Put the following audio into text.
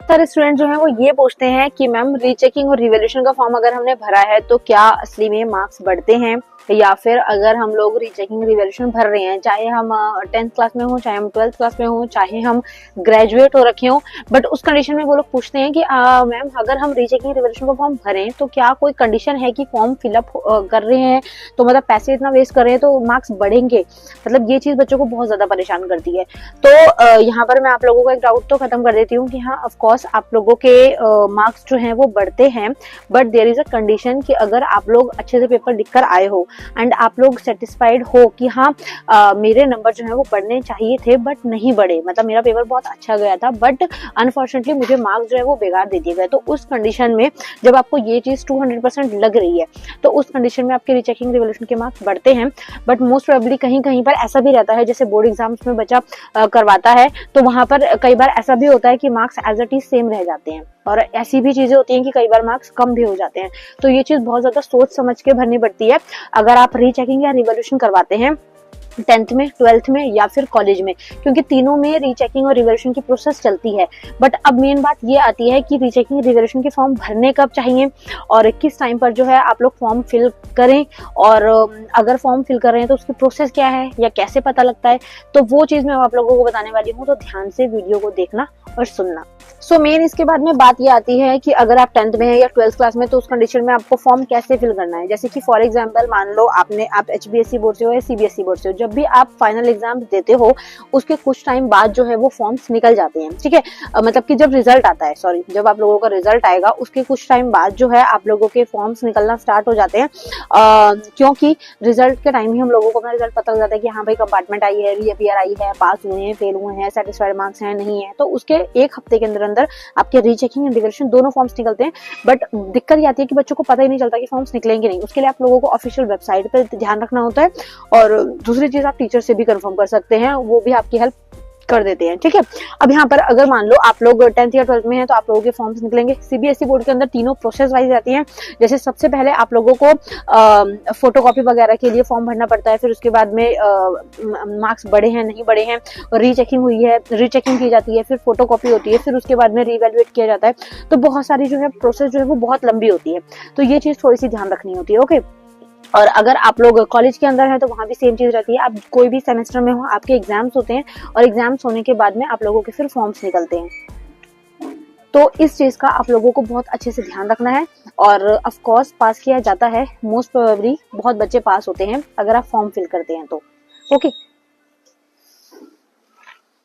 सारे स्टूडेंट जो है वो ये पूछते हैं कि मैम रीचेकिंग और रिवैल्यूएशन का फॉर्म अगर हमने भरा है तो क्या असली में मार्क्स बढ़ते हैं, या फिर अगर हम लोग रीचेकिंग रिवैल्यूएशन भर रहे हैं, चाहे हम 10th क्लास में हो, चाहे हम 12th क्लास में हो, चाहे हम ग्रेजुएट हो रखे हो, बट उस कंडीशन में वो लोग पूछते हैं कि मैम अगर हम रीचेकिंग रिवैल्यूएशन का फॉर्म भरें तो क्या कोई कंडीशन है कि फॉर्म फिलअप कर रहे हैं तो मतलब पैसे इतना वेस्ट कर रहे हैं तो मार्क्स बढ़ेंगे। मतलब ये चीज बच्चों को बहुत ज्यादा परेशान करती है। तो यहाँ पर मैं आप लोगों का एक डाउट तो खत्म कर देती हूँ कि हाँ ऑफकोर्स आप लोगों के मार्क्स जो हैं वो बढ़ते हैं, but there is a condition कि अगर आप लोग अच्छे से पेपर लिख कर आए हो एंड आप लोग सेटिस्फाइड हो कि हाँ मेरे नंबर जो है वो बढ़ने चाहिए थे बट नहीं बढ़े, मतलब मेरा पेपर बहुत अच्छा गया था बट अनफॉर्चुनेटली मुझे मार्क्स जो है वो बेकार दे दिए गए, तो उस कंडीशन में जब आपको ये चीज 200% लग रही है तो उस कंडीशन में आपके रीचेकिंग रिवैल्यूएशन के मार्क्स बढ़ते हैं। बट मोस्ट प्रोबेबली कहीं कहीं पर ऐसा भी रहता है, जैसे बोर्ड एग्जाम्स में बच्चा करवाता है तो वहां पर कई बार ऐसा भी होता है कि marks as it is same रह जाते हैं, और ऐसी भी चीजें होती हैं कि कई बार मार्क्स कम भी हो जाते हैं। तो ये चीज बहुत ज्यादा सोच समझ के भरनी पड़ती है अगर आप रीचेकिंग या रिवैल्यूएशन करवाते हैं 10th में, 12th में या फिर कॉलेज में, क्योंकि तीनों में रीचेकिंग और रिवैल्यूएशन की प्रोसेस चलती है। बट अब मेन बात ये आती है कि रीचेकिंग रिवैल्यूएशन के फॉर्म भरने कब चाहिए और किस टाइम पर जो है आप लोग फॉर्म फिल करें, और अगर फॉर्म फिल कर रहे हैं तो उसकी प्रोसेस क्या है या कैसे पता लगता है, तो वो चीज मैं आप लोगों को बताने वाली हूँ, तो ध्यान से वीडियो को देखना और सुनना। सो मेन इसके बाद में बात ये आती है कि अगर आप 10th में है या 12th क्लास में तो उस कंडीशन में आपको फॉर्म कैसे फिल करना है। जैसे कि फॉर एग्जांपल मान लो आप HBSE बोर्ड से हो या CBSE बोर्ड से हो, जब भी आप फाइनल एग्जाम देते हो उसके कुछ टाइम बाद जो है वो फॉर्म्स निकल जाते हैं, ठीक है। मतलब कि जब रिजल्ट आता है, सॉरी जब आप लोगों का रिजल्ट आएगा उसके कुछ टाइम बाद जो है आप लोगों के फॉर्म्स निकलना स्टार्ट हो जाते हैं, क्योंकि रिजल्ट के टाइम ही हम लोगों को अपना रिजल्ट पता लग जाता है कि हाँ भाई कंपार्टमेंट आई है, रीअपियर आई है, पास हुए हैं, फेल हुए हैं, सेटिस्फाइड मार्क्स हैं, नहीं है। तो उसके एक हफ्ते के अंदर आपके रीचेकिंग एंड रिवैल्यूएशन दोनों फॉर्म्स निकलते हैं। बट दिक्कत ये आती है कि बच्चों को पता ही नहीं चलता कि फॉर्म्स निकलेंगे नहीं। उसके लिए आप लोगों को ऑफिशियल वेबसाइट पे ध्यान रखना होता है, और दूसरी चीज आप टीचर से भी कंफर्म कर सकते हैं, वो भी आपकी हेल्प कर देते हैं, ठीक है। अब यहाँ पर अगर मान लो आप लोग 10th या 12th में हैं तो आप लोगों के फॉर्म्स निकलेंगे। CBSE बोर्ड के अंदर तीनों प्रोसेस वाइज रहती हैं। जैसे सबसे पहले आप लोगों को फोटोकॉपी वगैरह के लिए फॉर्म भरना पड़ता है, फिर उसके बाद में मार्क्स बढ़े हैं नहीं बढ़े हैं, रीचेकिंग हुई है, रीचेकिंग की जाती है, फिर फोटोकॉपी होती है, फिर उसके बाद में रीवैल्यूएट किया जाता है। तो बहुत सारी जो है प्रोसेस जो है वो बहुत लंबी होती है, तो ये चीज थोड़ी सी ध्यान रखनी होती है, ओके। और अगर आप लोग कॉलेज के अंदर है तो वहां भी सेम चीज रहती है। आप कोई भी सेमेस्टर में हो आपके एग्जाम्स होते हैं, और एग्जाम्स होने के बाद में आप लोगों के फिर फॉर्म्स निकलते हैं। तो इस चीज का आप लोगों को बहुत अच्छे से ध्यान रखना है, और ऑफ कोर्स पास किया जाता है, मोस्ट प्रोबेबली बहुत बच्चे पास होते हैं अगर आप फॉर्म फिल करते हैं तो, ओके।